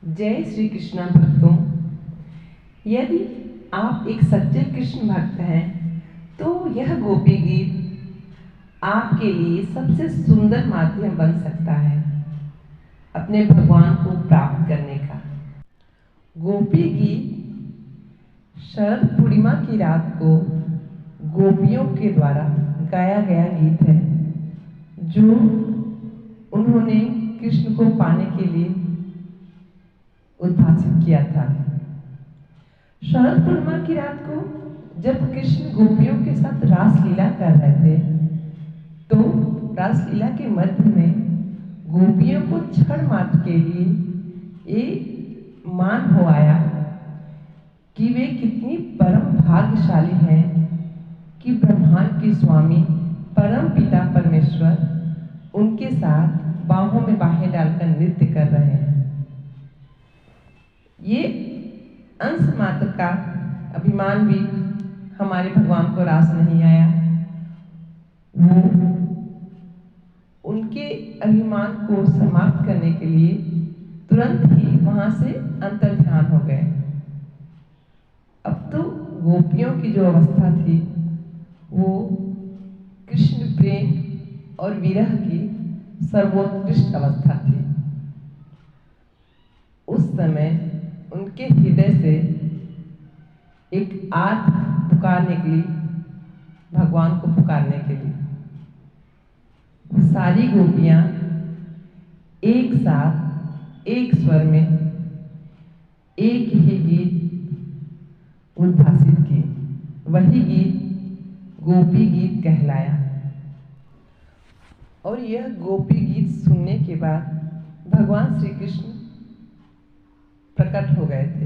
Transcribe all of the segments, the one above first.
जय श्री कृष्ण भक्तों। यदि आप एक सच्चे कृष्ण भक्त हैं तो यह गोपी गीत आपके लिए सबसे सुंदर माध्यम बन सकता है अपने भगवान को प्राप्त करने का। गोपी गीत शरद पूर्णिमा की रात को गोपियों के द्वारा गाया गया गीत है जो उन्होंने कृष्ण को पाने के लिए उद्भासित किया था। शरद पूर्णिमा की रात को जब कृष्ण गोपियों के साथ रासलीला कर रहे थे तो रासलीला के मध्य में गोपियों को क्षण मात्र के लिए ये मान हो आया कि वे कितनी परम भाग्यशाली हैं कि ब्रह्मांड के स्वामी परम पिता परमेश्वर उनके साथ बाहों में बाहें डालकर नृत्य कर रहे हैं। ये अंश मात्र का अभिमान भी हमारे भगवान को रास नहीं आया। वो उनके अभिमान को समाप्त करने के लिए तुरंत ही वहां से अंतर्ध्यान हो गए। अब तो गोपियों की जो अवस्था थी वो कृष्ण प्रेम और विरह की सर्वोत्कृष्ट अवस्था थी। उस समय उनके हृदय से एक आर्त पुकार निकली भगवान को पुकारने के लिए। सारी गोपियां एक साथ एक स्वर में एक ही गीत उद्भासित किए। वही गीत गोपी गीत कहलाया। और यह गोपी गीत सुनने के बाद भगवान श्री कृष्ण प्रकट हो गए थे।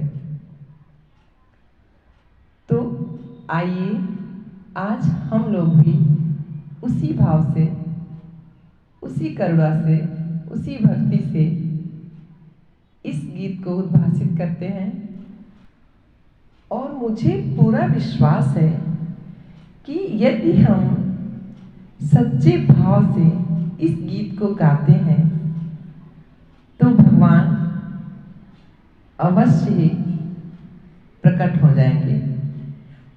तो आइए आज हम लोग भी उसी भाव से, उसी करुणा से, उसी भक्ति से इस गीत को उद्भासित करते हैं। और मुझे पूरा विश्वास है कि यदि हम सच्चे भाव से इस गीत को गाते हैं तो भगवान अवश्य ही प्रकट हो जाएंगे।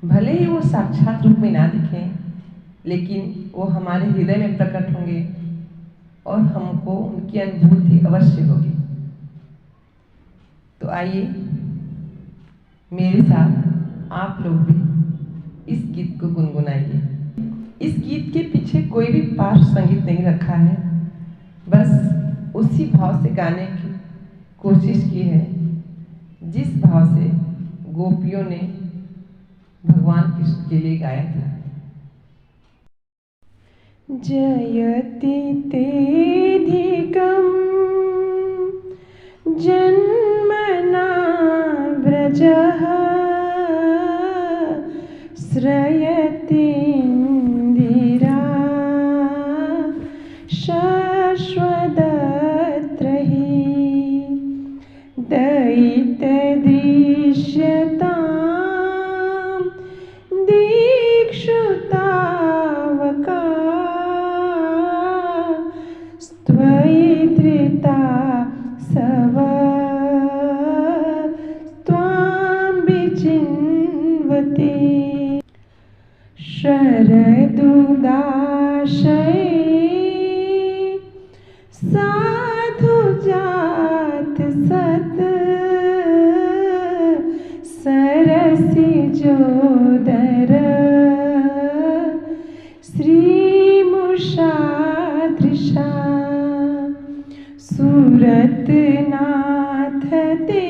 भले ही वो साक्षात रूप में ना दिखें, लेकिन वो हमारे हृदय में प्रकट होंगे और हमको उनकी अनुभूति अवश्य होगी। तो आइए मेरे साथ आप लोग भी इस गीत को गुनगुनाइए। इस गीत के पीछे कोई भी पार्श्व संगीत नहीं रखा है, बस उसी भाव से गाने की कोशिश की है जिस भाव से गोपियों ने भगवान कृष्ण के लिए गाया था। जयति तेधिकं जन्मना व्रजः श्रयति इंदिरा शाश्वतत्रहि दयितदृश्यतां दीक्षुतावका स्त्वयि धृता सव त्वां विचिन्वते शरदुदाशये साधु जात सत सरसि जोदर श्रीमुषादृशा सूरत नाथ ते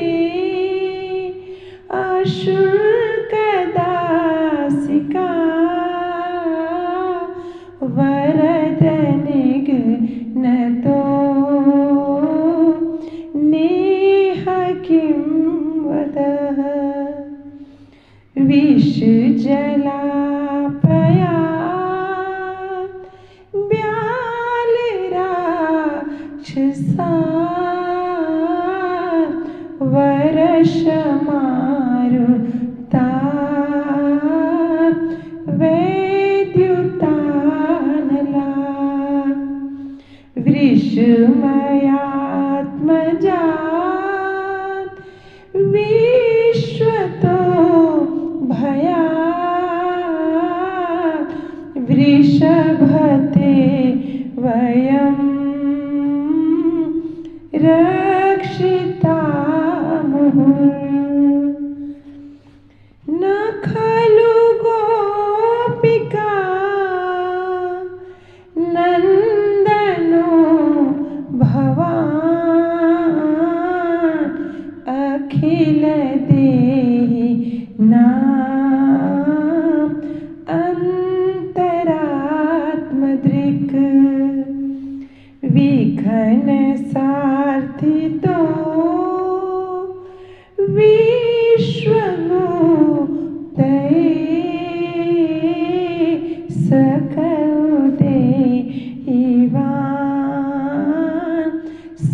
अशुल्क दासिका वरद निघ्नतो नेह किं वदः विष जलापया ब्याल राक्षसा वर्ष मारुता वैद्युतानला वृषमयात्मजा रक्षिता न खलु गोपिका नन्दनो भवान् अखिल देहि नाम अंतरात्मदृक् विघ्न सार्थितो विश्वमुक्तये सकलदेवान्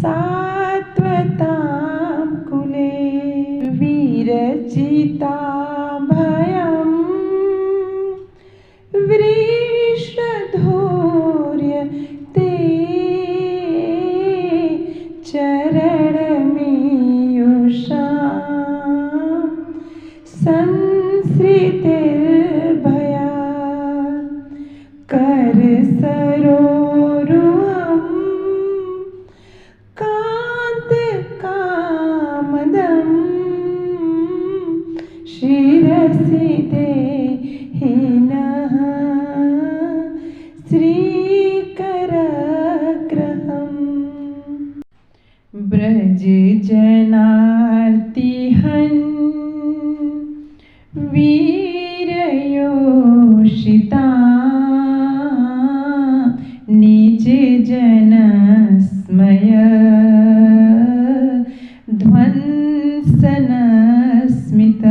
सात्वतां कुले विरचिता भयं वृषधूर्य ते चरणमीयुषां संसृतिर्भयात् करसरोरुहं कान्तकामदं शिरसि देहिनः श्रीकरग्रहम् ब्रज जनार्तिहन् वीरयोषिता निज जनस्मय ध्वंसनस्मित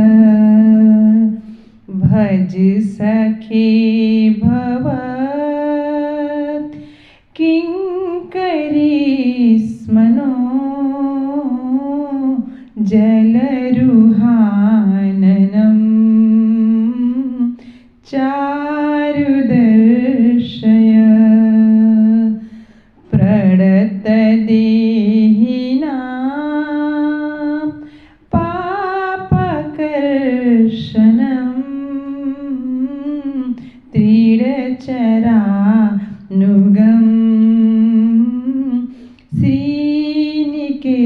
भज सखे भवत् किङ्करीस्मनो जलरुहाननं चारुदर्शय प्रणतदेहिनां पापकर्षणं त्रीडचरानुगं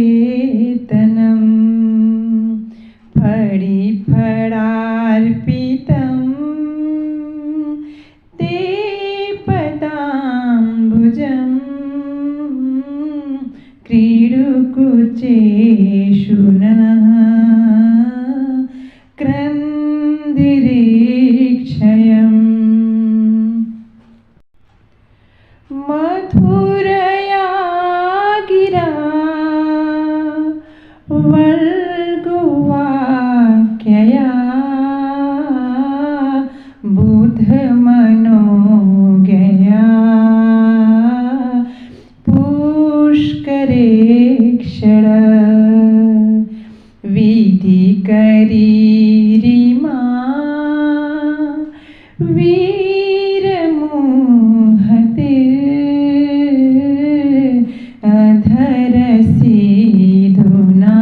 श्रीनिकेतनं फडिफडार्पितं ते पदाम्बुजं क्रीडुकुचेषु नः क्रन्दिरीक्षयम् मधुरया गिरा वल्गुवाक्यया बुधमनोज्ञया पुष्करेक्षण विधिकरीरिमा वीरमुहतिर् अधरसीधुना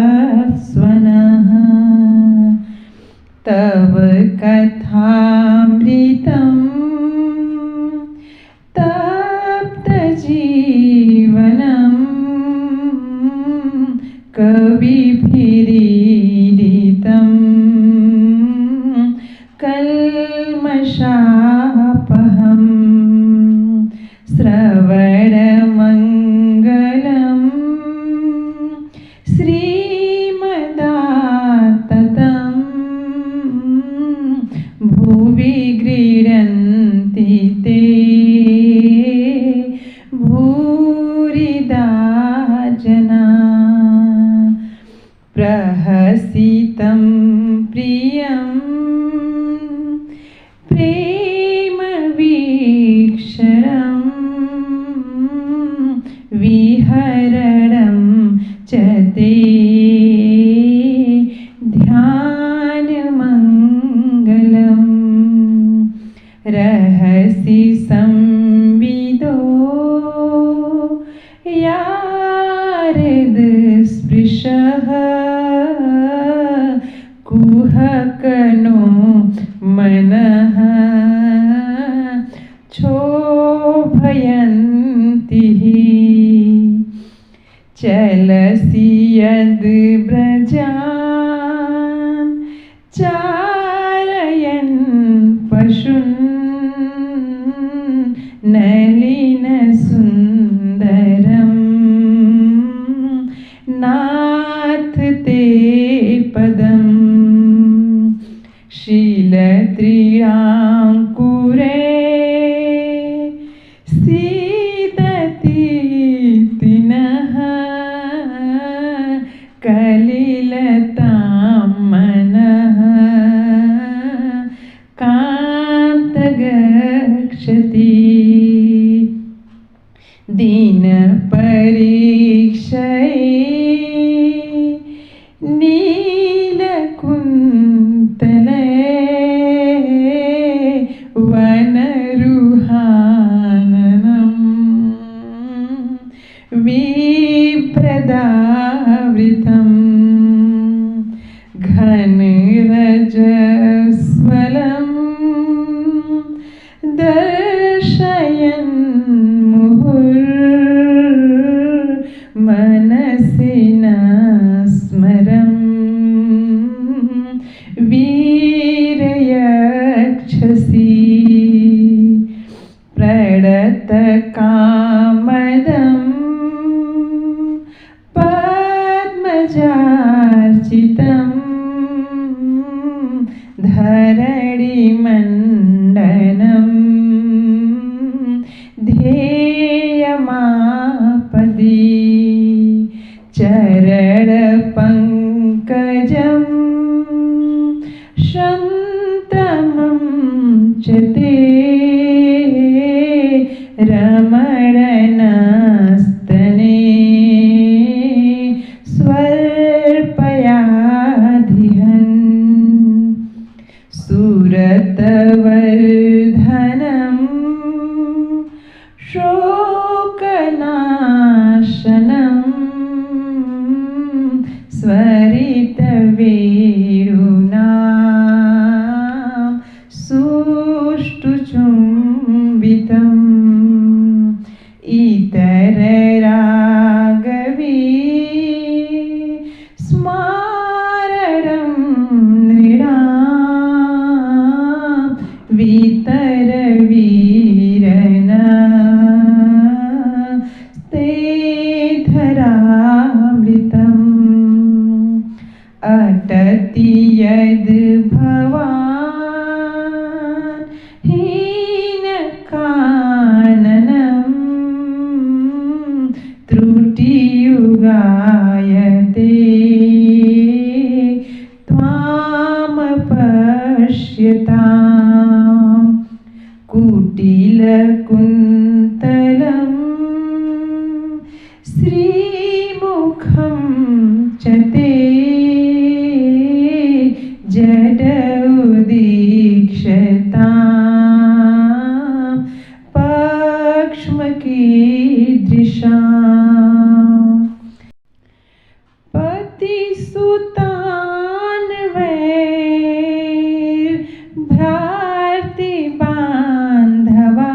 प्याययस्वनः तव कथामृतं तप्तजीवनं कविभिरीडितं कल्मषापहम् श्रवणमङ्गलं श्रीमदाततं भुवि क्रीडन्ति ते भूरिदा जना प्रहसितं प्रियं प्रेमवीक्षणं विहरणं च ते ध्यानमङ्गलम् रहसि संविदो यारदस्पृशः कुहकनो मनः क्षोभय चलसि यद्व्रजान् चारयन् पशून् नलिनसुन्दरम् नाथ ते पदम् शीलत्रियाङ्कुरे सीदति तिनः कलिलतां मनः कान्तगच्छति दीनपरीक्षये नीलकुन्तले वनरुहाननम् विप्रदावृतम् घनरजस्वलम् दर्शयन् मुहुर्मनसि न स्मरम् वीरयक्षसि प्रणतकामदम् पद्मजार्चितम् धरणिमण्डनम् ध्येयमापदि चरणपङ्कजम् शन्तमं च ते रमणनस्तने स्वर्पयाधिहन् सुरतवर्धनम् शोकनाशनम् स्वरितवेणुना सुष्ठुचुम्बितम् इतररागवी स्मारणं नृणां वितरवीरना स्तेधरामृतम् अटति यद्भवान् हीनकाननम् त्रुटियुगायते त्वामपश्यताम् कुटिलकुन्तलम् श्रीमुखं च ते जडौदीक्षतां पक्ष्मकीदृशाम् पतिसुतान्वैर्भ्रातृबान्धवा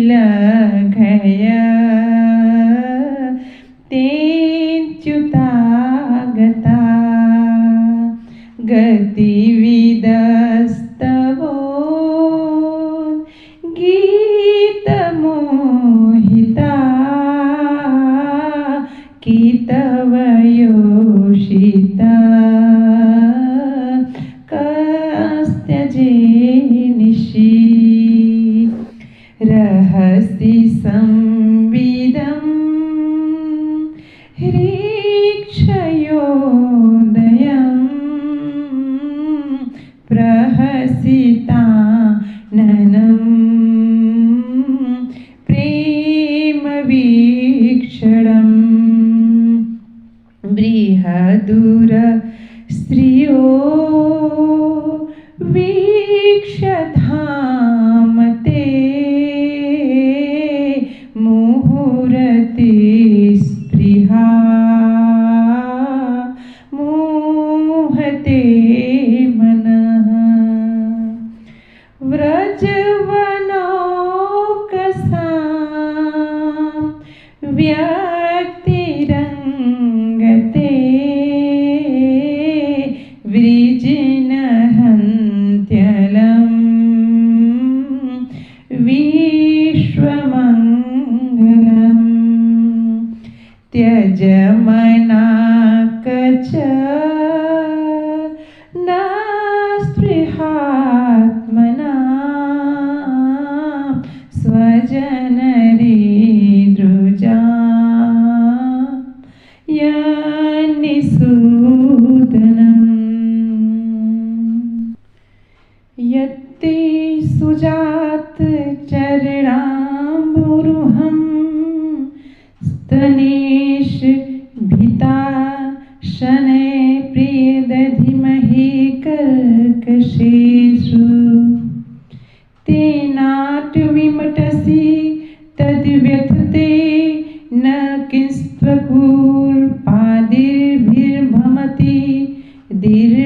नतिविलघय तेऽच्युतागता गतिविदस्तवो गीतमोहिता कितवयोषिता कस्त्यजेनिषि रहसि संविदम् ह्रीक्षयोदयम् प्रहसिताननम् प्रेमवीक्षणम् बृहदुर स्त्रियो वीक्षधाम ते मुहुरति स्पृहा ध्वनिश भिता शनै प्रिय दधिमहि कर्कशेषु तेनाट विमटसि तद्व्यथते न किंस्त्वकूर्पादिर्भिर्भमति दीर्घ